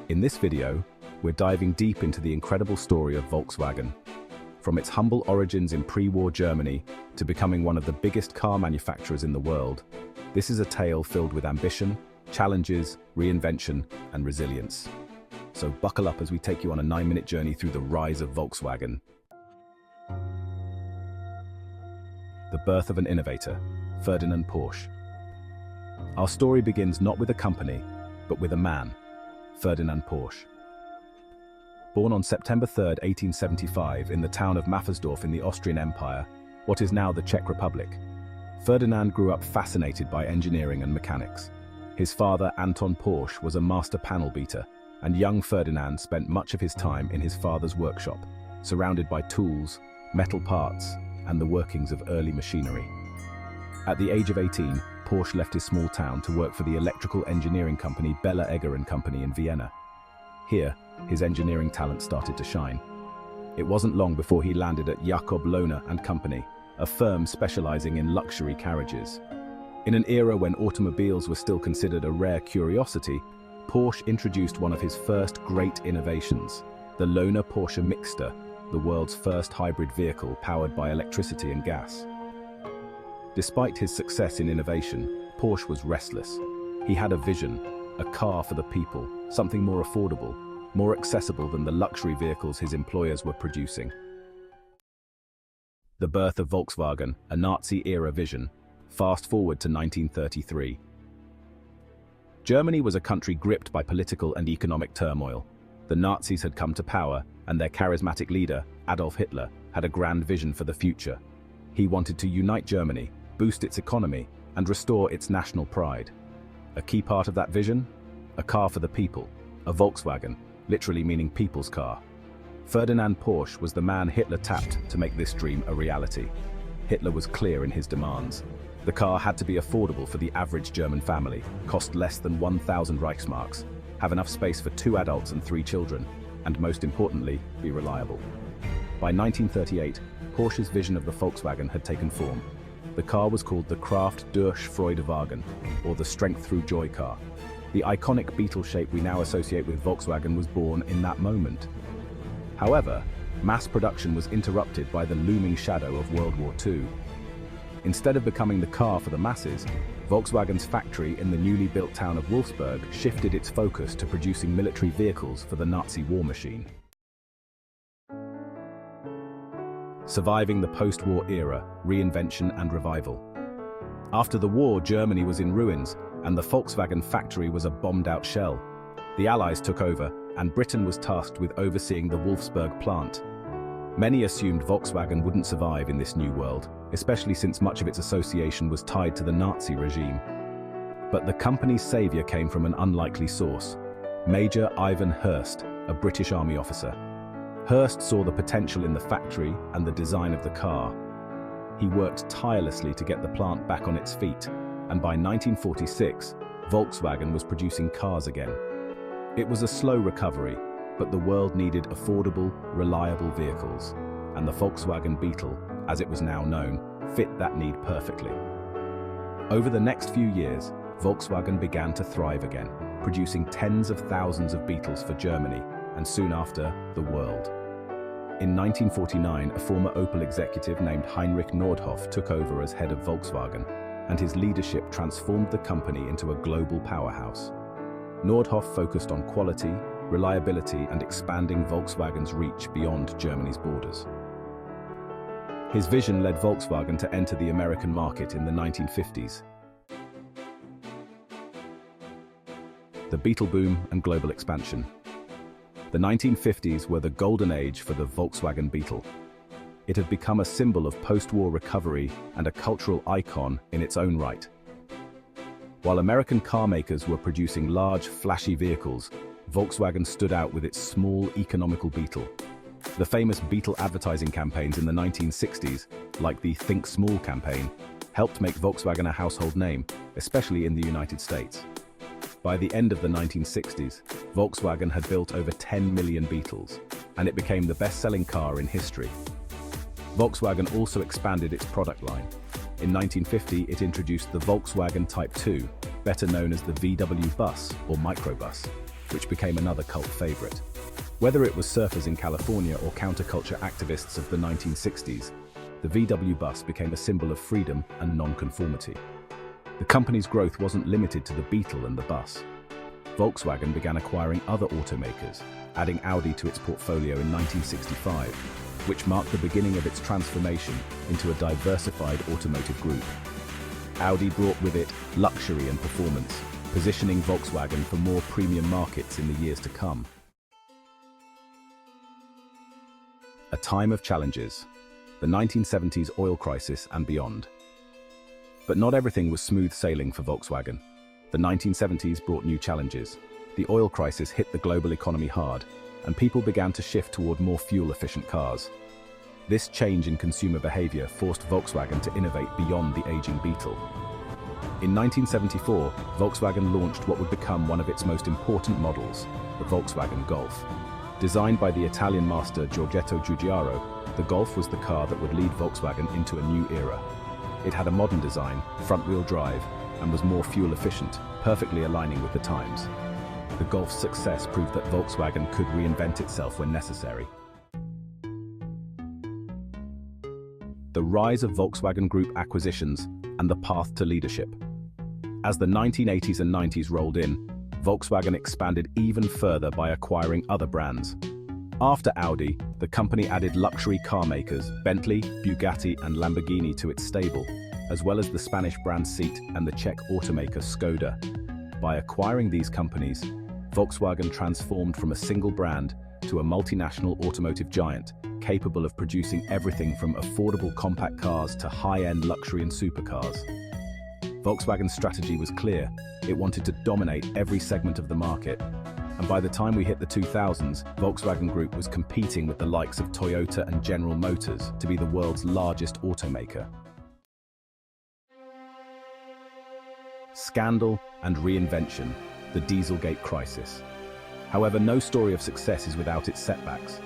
In this video, we're diving deep into the incredible story of Volkswagen. From its humble origins in pre-war Germany to becoming one of the biggest car manufacturers in the world, this is a tale filled with ambition, challenges, reinvention, and resilience. So buckle up as we take you on a 9-minute journey through the rise of Volkswagen. The birth of an innovator, Ferdinand Porsche. Our story begins not with a company, but with a man, Ferdinand Porsche. Born on September 3, 1875 in the town of Maffersdorf in the Austrian Empire, what is now the Czech Republic, Ferdinand grew up fascinated by engineering and mechanics. His father, Anton Porsche, was a master panel beater, and young Ferdinand spent much of his time in his father's workshop, surrounded by tools, metal parts, and the workings of early machinery. At the age of 18, Porsche left his small town to work for the electrical engineering company Bella Egger & Company in Vienna. Here, his engineering talent started to shine. It wasn't long before he landed at Jacob Lohner & Company, a firm specializing in luxury carriages. In an era when automobiles were still considered a rare curiosity, Porsche introduced one of his first great innovations, the Lohner Porsche Mixster, the world's first hybrid vehicle powered by electricity and gas. Despite his success in innovation, Porsche was restless. He had a vision, a car for the people, something more affordable, more accessible than the luxury vehicles his employers were producing. The birth of Volkswagen, a Nazi-era vision. Fast forward to 1933. Germany was a country gripped by political and economic turmoil. The Nazis had come to power, and their charismatic leader, Adolf Hitler, had a grand vision for the future. He wanted to unite Germany, boost its economy, and restore its national pride. A key part of that vision? A car for the people, a Volkswagen, literally meaning people's car. Ferdinand Porsche was the man Hitler tapped to make this dream a reality. Hitler was clear in his demands. The car had to be affordable for the average German family, cost less than 1,000 Reichsmarks, have enough space for 2 adults and 3 children, and most importantly, be reliable. By 1938, Porsche's vision of the Volkswagen had taken form. The car was called the Kraft durch Freudewagen, or the Strength Through Joy car. The iconic beetle shape we now associate with Volkswagen was born in that moment. However, mass production was interrupted by the looming shadow of World War II. Instead of becoming the car for the masses, Volkswagen's factory in the newly built town of Wolfsburg shifted its focus to producing military vehicles for the Nazi war machine. Surviving the post-war era, reinvention and revival. After the war, Germany was in ruins, and the Volkswagen factory was a bombed-out shell. The Allies took over, and Britain was tasked with overseeing the Wolfsburg plant. Many assumed Volkswagen wouldn't survive in this new world, especially since much of its association was tied to the Nazi regime. But the company's savior came from an unlikely source: Major Ivan Hurst, a British Army officer. Hurst saw the potential in the factory and the design of the car. He worked tirelessly to get the plant back on its feet, and by 1946, Volkswagen was producing cars again. It was a slow recovery, but the world needed affordable, reliable vehicles, and the Volkswagen Beetle, as it was now known, fit that need perfectly. Over the next few years, Volkswagen began to thrive again, producing tens of thousands of Beetles for Germany, and soon after, the world. In 1949, a former Opel executive named Heinrich Nordhoff took over as head of Volkswagen, and his leadership transformed the company into a global powerhouse. Nordhoff focused on quality, reliability, and expanding Volkswagen's reach beyond Germany's borders. His vision led Volkswagen to enter the American market in the 1950s. The Beetle boom and global expansion. The 1950s were the golden age for the Volkswagen Beetle. It had become a symbol of post-war recovery and a cultural icon in its own right. While American car makers were producing large, flashy vehicles, Volkswagen stood out with its small, economical Beetle. The famous Beetle advertising campaigns in the 1960s, like the Think Small campaign, helped make Volkswagen a household name, especially in the United States. By the end of the 1960s, Volkswagen had built over 10 million Beetles, and it became the best-selling car in history. Volkswagen also expanded its product line. In 1950, it introduced the Volkswagen Type 2, better known as the VW Bus or microbus. which became another cult favorite. Whether it was surfers in California or counterculture activists of the 1960s, the VW bus became a symbol of freedom and non-conformity. The company's growth wasn't limited to the Beetle and the bus. Volkswagen began acquiring other automakers, adding Audi to its portfolio in 1965, which marked the beginning of its transformation into a diversified automotive group. Audi brought with it luxury and performance, positioning Volkswagen for more premium markets in the years to come. A time of challenges, the 1970s oil crisis and beyond. But not everything was smooth sailing for Volkswagen. The 1970s brought new challenges. The oil crisis hit the global economy hard, and people began to shift toward more fuel-efficient cars. This change in consumer behavior forced Volkswagen to innovate beyond the aging Beetle. In 1974, Volkswagen launched what would become one of its most important models, the Volkswagen Golf. Designed by the Italian master Giorgetto Giugiaro, the Golf was the car that would lead Volkswagen into a new era. It had a modern design, front-wheel drive, and was more fuel-efficient, perfectly aligning with the times. The Golf's success proved that Volkswagen could reinvent itself when necessary. The rise of Volkswagen Group acquisitions and the path to leadership. As the 1980s and 90s rolled in, Volkswagen expanded even further by acquiring other brands. After Audi, the company added luxury car makers Bentley, Bugatti, and Lamborghini to its stable, as well as the Spanish brand Seat and the Czech automaker Skoda. By acquiring these companies, Volkswagen transformed from a single brand to a multinational automotive giant, capable of producing everything from affordable compact cars to high-end luxury and supercars. Volkswagen's strategy was clear. It wanted to dominate every segment of the market. And by the time we hit the 2000s, Volkswagen Group was competing with the likes of Toyota and General Motors to be the world's largest automaker. Scandal and reinvention, the Dieselgate crisis. However, no story of success is without its setbacks.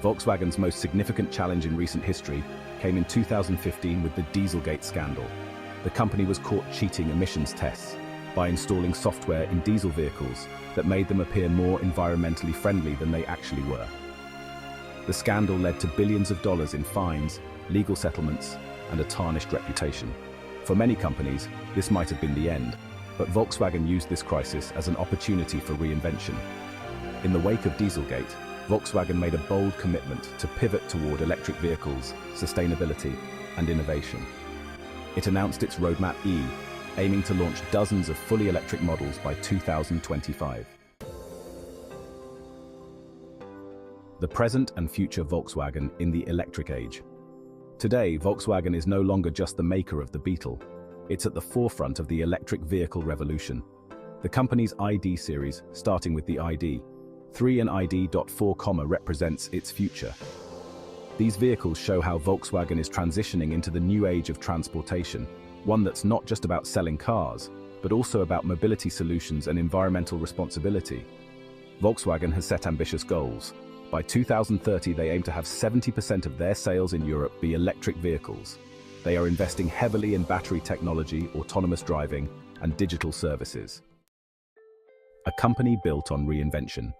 Volkswagen's most significant challenge in recent history came in 2015 with the Dieselgate scandal. The company was caught cheating emissions tests by installing software in diesel vehicles that made them appear more environmentally friendly than they actually were. The scandal led to billions of dollars in fines, legal settlements, and a tarnished reputation. For many companies, this might have been the end, but Volkswagen used this crisis as an opportunity for reinvention. In the wake of Dieselgate, Volkswagen made a bold commitment to pivot toward electric vehicles, sustainability, and innovation. It announced its Roadmap E, aiming to launch dozens of fully electric models by 2025. The present and future Volkswagen in the electric age. Today, Volkswagen is no longer just the maker of the Beetle. It's at the forefront of the electric vehicle revolution. The company's ID series, starting with the ID.3 and ID.4, represents its future. These vehicles show how Volkswagen is transitioning into the new age of transportation, one that's not just about selling cars, but also about mobility solutions and environmental responsibility. Volkswagen has set ambitious goals. By 2030, they aim to have 70% of their sales in Europe be electric vehicles. They are investing heavily in battery technology, autonomous driving, and digital services. A company built on reinvention.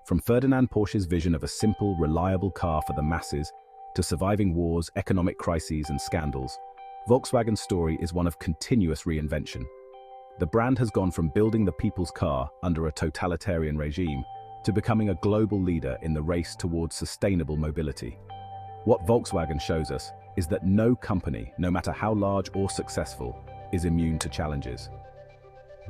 From Ferdinand Porsche's vision of a simple, reliable car for the masses to surviving wars, economic crises, and scandals, Volkswagen's story is one of continuous reinvention. The brand has gone from building the people's car under a totalitarian regime to becoming a global leader in the race towards sustainable mobility. What Volkswagen shows us is that no company, no matter how large or successful, is immune to challenges.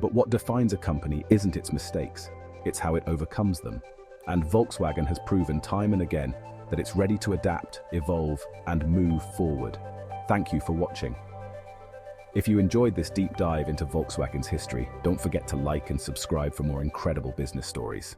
But what defines a company isn't its mistakes, it's how it overcomes them. And Volkswagen has proven time and again that it's ready to adapt, evolve, and move forward. Thank you for watching. If you enjoyed this deep dive into Volkswagen's history, don't forget to like and subscribe for more incredible business stories.